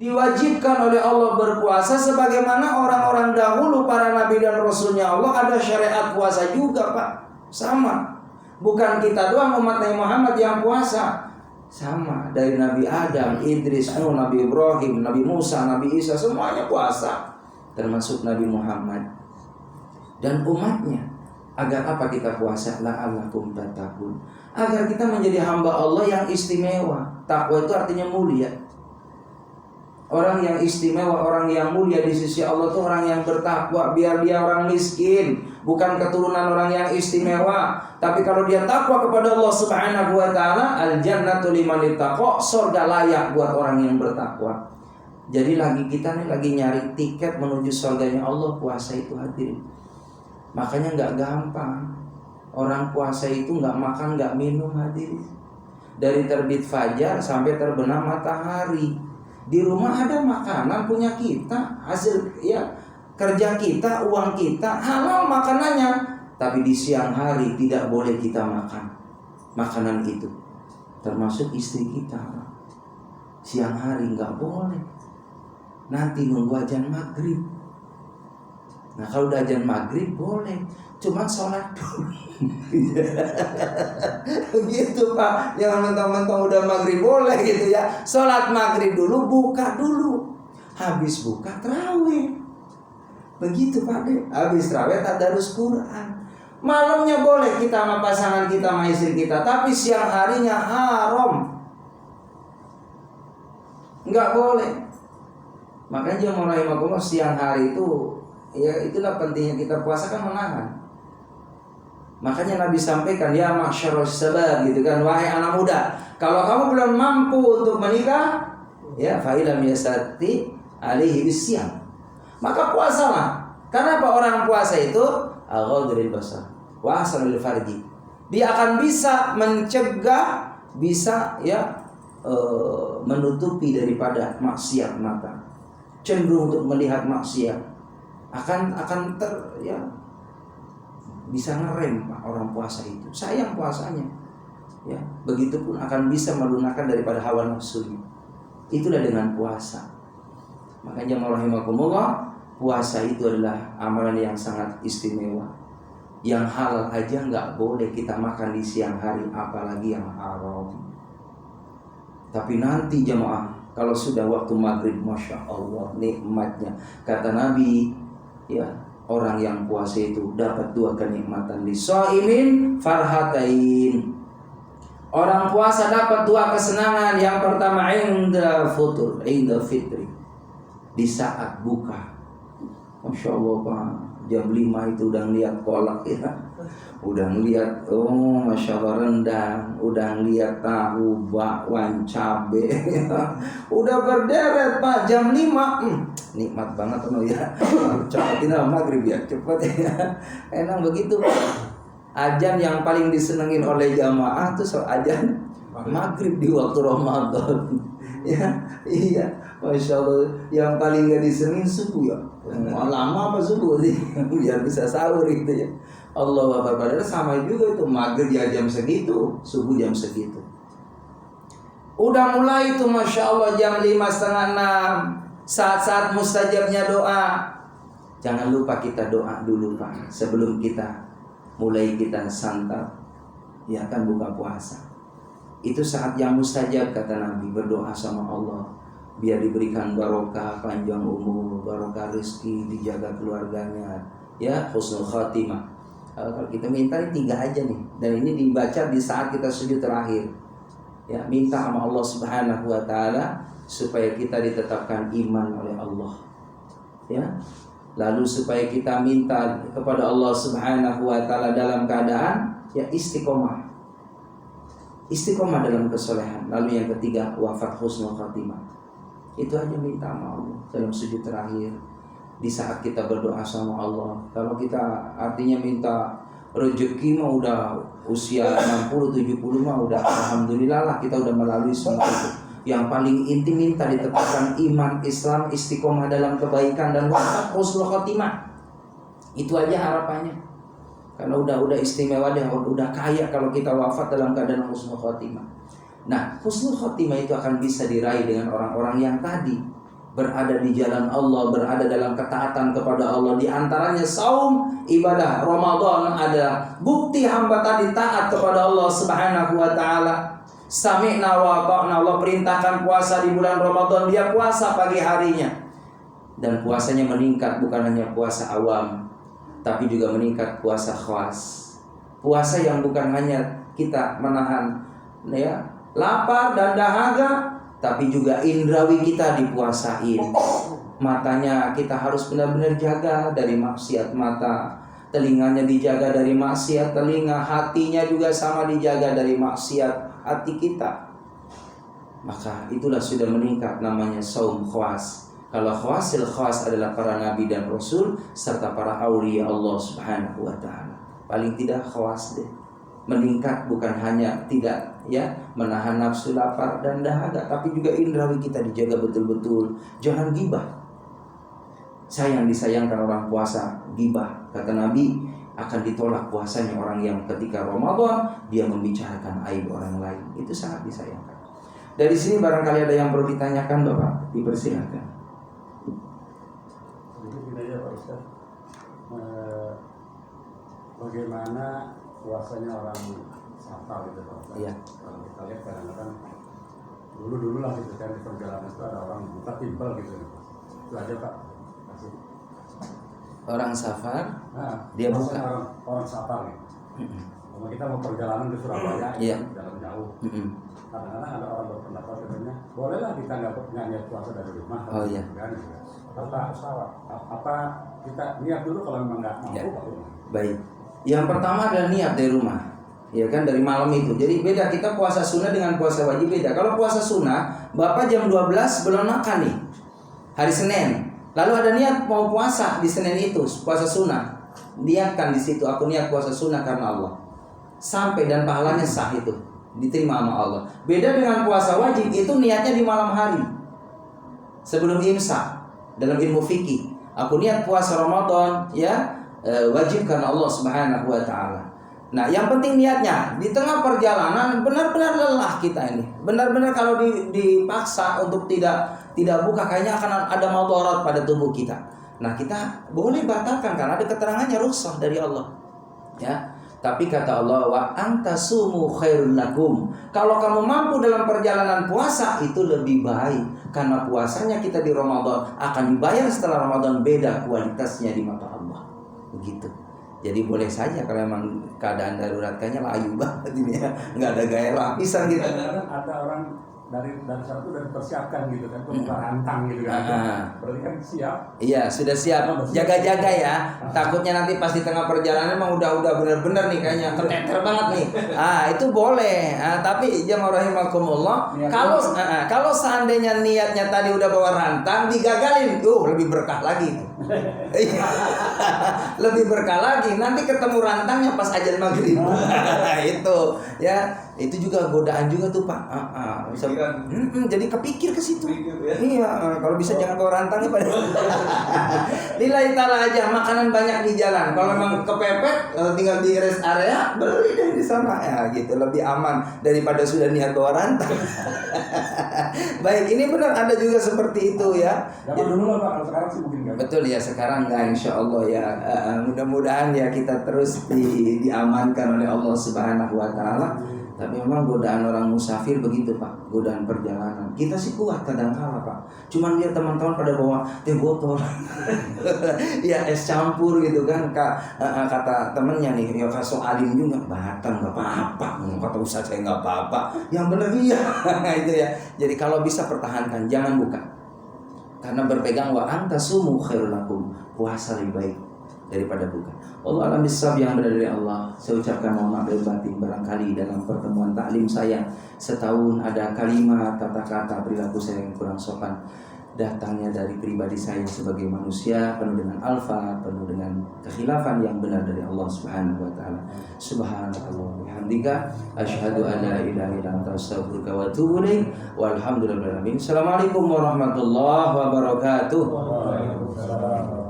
Diwajibkan oleh Allah berpuasa sebagaimana orang-orang dahulu para nabi dan rasulnya Allah ada syariat puasa juga, Pak. Sama. Bukan kita doang umat Nabi Muhammad yang puasa. Sama, dari Nabi Adam, Idris, Nuh, Nabi Ibrahim, Nabi Musa, Nabi Isa, semuanya puasa. Termasuk Nabi Muhammad dan umatnya. Agar apa kita puasa? La'allakum tattaqun. Agar kita menjadi hamba Allah yang istimewa. Takwa itu artinya mulia. Orang yang istimewa, orang yang mulia di sisi Allah itu orang yang bertakwa. Biar dia orang miskin, bukan keturunan orang yang istimewa. Tapi kalau dia takwa kepada Allah Subhanahu wa taala, al-jannatu liman ittaqa, surga layak buat orang yang bertakwa. Jadi kita lagi nyari tiket menuju surganya Allah, puasa itu hadirin. Makanya enggak gampang. Orang puasa itu enggak makan, enggak minum hadirin. Dari terbit fajar sampai terbenam matahari. Di rumah ada makanan punya kita, hasil ya kerja kita, uang kita, halal makanannya. Tapi di siang hari tidak boleh kita makan makanan itu. Termasuk istri kita. Siang hari nggak boleh. Nanti nunggu azan maghrib. Nah kalau udah azan maghrib boleh, cuma sholat dulu. Gitu Pak, jangan mentang-mentang udah maghrib boleh gitu ya. Sholat maghrib dulu, buka dulu. Habis buka terawih. Begitu Pak deh. Habis terawih tadarus Quran. Malamnya boleh kita sama pasangan kita, sama istri kita, tapi siang harinya haram. Nggak boleh. Makanya jangan rahimakumullah, siang hari itu ya itulah pentingnya kita puasa kan menahan. Makanya Nabi sampaikan, ya ma'syarus sabab gitu kan, wahai anak muda, kalau kamu belum mampu untuk menikah, ya fa'ilam yasati alaihi bisyam, maka puasalah. Karena apa? Orang puasa itu aghadril basar wa ahsanul farji. Dia akan bisa mencegah, bisa ya menutupi daripada maksiat mata. Cenderung untuk melihat maksiat akan bisa ngerem Pak orang puasa itu. Sayang puasanya. Ya, begitupun akan bisa melunakkan daripada hawa nafsunya. Itulah dengan puasa. Makanya rahimakumullah, puasa itu adalah amalan yang sangat istimewa. Yang halal aja nggak boleh kita makan di siang hari, apalagi yang haram. Tapi nanti jemaah, kalau sudah waktu maghrib, masya Allah nikmatnya. Kata Nabi, ya orang yang puasa itu dapat dua kenikmatan. Lisaimin farhatain. Orang puasa dapat dua kesenangan. Yang pertama inda futur, inda fitri, di saat buka. Masya Allah Pak, jam 5 itu udah ngeliat kolak ya. Udah ngeliat, oh Masya Allah rendang. Udah ngeliat tahu, bakwan, cabe ya. Udah berderet Pak, jam 5 nikmat banget ya. Cepetin lah maghrib ya, cepet ya. Enak begitu Pak. Azan yang paling disenengin oleh jamaah tuh azan maghrib di waktu Ramadan. Ya, iya. Masya Allah, yang paling gak disenengin subuh ya. Lama apa subuh sih? Biar bisa sahur gitu ya. Allah Akbar. Padahal sama juga itu, maghrib ya jam segitu, subuh jam segitu. Udah mulai itu Masya Allah jam 5:30, saat-saat mustajabnya doa. Jangan lupa kita doa dulu Pak, sebelum kita mulai kita santap, ya kan buka puasa. Itu saat yang mustajab kata Nabi, berdoa sama Allah biar diberikan barokah, panjang umur, barokah rezeki, dijaga keluarganya, ya husnul khatimah. Kalau kita minta ini 3 aja nih, dan ini dibaca di saat kita sujud terakhir. Ya, minta sama Allah Subhanahu wa taala supaya kita ditetapkan iman oleh Allah. Ya. Lalu supaya kita minta kepada Allah Subhanahu wa taala dalam keadaan ya istiqomah. Istiqomah dalam kesolehan. Lalu yang ketiga wafat husnul khatimah. Itu aja minta sama Allah dalam sujud terakhir. Di saat kita berdoa sama Allah. Kalau kita artinya minta rezeki mah udah usia 60-70 mah udah alhamdulillah lah, kita udah melalui semua itu. Yang paling inti minta ditetapkan iman, Islam, istiqomah dalam kebaikan dan wafat husnul khotimah. Itu aja harapannya. Karena udah istimewa deh, udah kaya kalau kita wafat dalam keadaan husnul khotimah. Nah, husnul khotimah itu akan bisa diraih dengan orang-orang yang tadi. berada di jalan Allah, berada dalam ketaatan kepada Allah. Di antaranya saum, ibadah Ramadan adalah bukti hamba tadi taat kepada Allah Subhanahu wa taala. Sami'na wa ata'na, Allah perintahkan puasa di bulan Ramadan, dia puasa pagi harinya. Dan puasanya meningkat, bukan hanya puasa awam, tapi juga meningkat puasa khas. Puasa yang bukan hanya kita menahan ya lapar dan dahaga, tapi juga indrawi kita dipuasain. Matanya kita harus benar-benar jaga dari maksiat mata, telinganya dijaga dari maksiat telinga, hatinya juga sama dijaga dari maksiat hati kita. Maka itulah sudah meningkat, namanya saum khawas. Kalau khawasil khawas adalah para nabi dan rasul serta para aulia Allah Subhanahu wa taala. Paling tidak khawas deh. Meningkat bukan hanya tidak ya menahan nafsu lapar dan dahaga, tapi juga indrawi kita dijaga betul-betul. Jangan gibah. Sayang disayangkan orang puasa gibah. Kata Nabi, akan ditolak puasanya orang yang ketika Ramadan dia membicarakan aib orang lain. Itu sangat disayangkan. Dari sini barangkali ada yang perlu ditanyakan, Bapak, dipersilakan. Bagaimana puasanya orang Safar gitu Pak? Iya. Kalau kita lihat kadang-kadang dulu lah gitu kan di perjalanan itu ada orang buka timbal gitu. Itu aja Pak. Kasih. Orang Safar, Nah, dia buka. Orang Safar nih. Kalau kita mau perjalanan ke Surabaya, Iya. jalan jauh. Kadang-kadang ada orang berpendapat katanya, bolehlah kita nggak niat puasa dari rumah. Oh iya. Kan? Apa kita niat dulu kalau memang nggak mampu? Ya. Baik. Yang pertama adalah niat dari rumah, ya kan, dari malam itu. Jadi beda, kita puasa sunnah dengan puasa wajib beda. Kalau puasa sunnah, Bapak jam 12 belum makan nih, hari Senin. Lalu ada niat mau puasa di Senin itu, puasa sunnah. Niatkan di situ, aku niat puasa sunnah karena Allah. Sampai dan pahalanya sah itu, diterima sama Allah. Beda dengan puasa wajib, itu niatnya di malam hari. Sebelum imsak, dalam ilmu fikih. Aku niat puasa Ramadan, ya. Wajib karena Allah Subhanahu wa taala. Nah, yang penting niatnya. Di tengah perjalanan benar-benar lelah kita ini. Benar-benar kalau dipaksa untuk tidak buka, kayaknya akan ada madarat pada tubuh kita. Nah, kita boleh batalkan karena ada keterangannya rukhsah dari Allah. Ya. Tapi kata Allah, wa antasumu khairul lakum. Kalau kamu mampu dalam perjalanan puasa itu lebih baik, karena puasanya kita di Ramadan akan dibayar setelah Ramadan, beda kualitasnya di mata Allah. Begitu. Jadi boleh saja kalau memang keadaan darurat, kayaknya layu banget ini ya, nggak ada gaya lapisan gitu. Kadang-kadang ada orang dari satu dan persiapkan gitu kan, buka rantang gitu kan. Berarti kan siap. Iya, sudah siap. Jaga-jaga ya. Takutnya nanti pas di tengah perjalanan emang udah bener-bener nih kayaknya keteter banget nih. Itu boleh. Tapi jamaah rahimakumullah, kalau seandainya niatnya tadi udah bawa rantang, digagalin, lebih berkah lagi itu. Lebih berkah lagi. Nanti ketemu rantangnya pas azan maghrib. Itu ya. Itu juga godaan juga tuh Pak. Jadi kepikir ke situ. Iya, kalau bisa jangan bawa rantangnya pada. Lillahi ta'ala aja, makanan banyak di jalan. Kalau memang kepepet, tinggal di rest area, beli deh di sana ya gitu, lebih aman daripada sudah niat bawa rantang. Baik, ini benar ada juga seperti itu ya. Zaman dulu lah Pak, kalau sekarang sih mungkin enggak. Betul ya, sekarang enggak, insya Allah ya. Mudah-mudahan ya kita terus diamankan oleh Allah Subhanahu wa taala. Tapi memang godaan orang musafir begitu Pak, godaan perjalanan. Kita sih kuat kadang-kala Pak. Cuman lihat teman-teman pada bawa teh botol, ya es campur gitu kan. Kata temennya nih, ya kasih alim juga, batal nggak apa-apa. Kata Ustaz saya nggak apa-apa. Yang benar iya, itu ya. Jadi kalau bisa pertahankan, jangan buka. Karena berpegang wa antasumu khairul lakum, puasa lebih baik daripada buka. Allah alam bisawab, yang benar dari Allah. Saya ucapkan mohon maaf lahir batin, barangkali dalam pertemuan taklim saya setahun ada kalimat, kata-kata, perilaku saya yang kurang sopan, datangnya dari pribadi saya sebagai manusia, penuh dengan alfa, penuh dengan kekhilafan yang benar dari Allah Subhanahu wa taala. Subhanallah bihamdika asyhadu an la ilaha illa anta astaghfiruka wa atubu ilaik. Walhamdulillahirabbil alamin. Assalamualaikum warahmatullahi wabarakatuh. Waalaikumsalam.